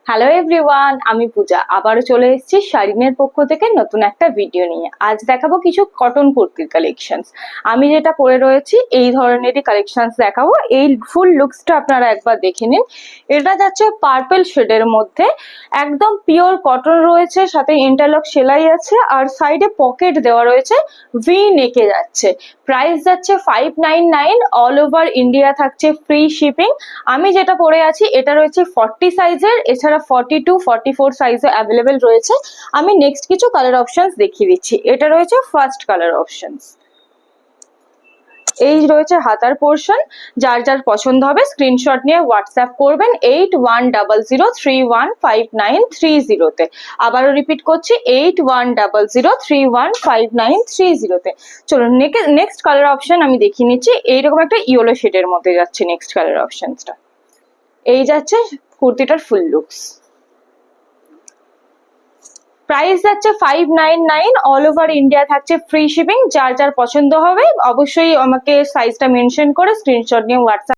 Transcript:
Hello everyone, আমি পূজা আবারও চলে এসেছি শাড়িনের পক্ষ থেকে নতুন একটা ভিডিও নিয়ে। আজ দেখাবো কিছু কটন কুর্তির কালেকশনস। আমি যেটা পরে রয়েছি এই ধরনেরই কালেকশনস দেখাবো। এই ফুল লুকসটা আপনারা একবার দেখে নিন। এটা যাচ্ছে পার্পল শেডের মধ্যে, একদম পিওর কটন রয়েছে, সাথে ইন্টারলক সেলাই আছে আর সাইডে পকেট দেওয়া রয়েছে, ভি নেকে যাচ্ছে। প্রাইস যাচ্ছে 599, অল ওভার ইন্ডিয়া থাকছে ফ্রি শিপিং। আমি যেটা পরে আছি এটা রয়েছে 40 সাইজের, এছাড়া 42, 44 সাইজে অ্যাভেলেবেল রয়েছে। আমি নেক্সট কিছু কালার অপশনস দেখিয়ে দিচ্ছি। এটা রয়েছে ফার্স্ট কালার অপশনস। এই রয়েছে হাতার পোর্শন। যার যার পছন্দ হবে স্ক্রিনশট নিয়ে হোয়াটসঅ্যাপ করবেন 8100315930 তে। আবারও রিপিট করছি 8100315930 তে। চলুন নেক্সট কালার অপশন আমি দেখিয়ে নিচ্ছি। এইরকম একটা ইয়েলো শেডের মধ্যে যাচ্ছে নেক্সট কালার অপশনসটা। এই যাচ্ছে কুর্তিটার ফুল লুকস। প্রাইস যাচ্ছে 599, অল ওভার ইন্ডিয়া থাকছে ফ্রি শিপিং। যার যার পছন্দ হবে অবশ্যই আমাকে সাইজটা মেনশন করে স্ক্রিনশট নিয়ে হোয়াটসঅ্যাপ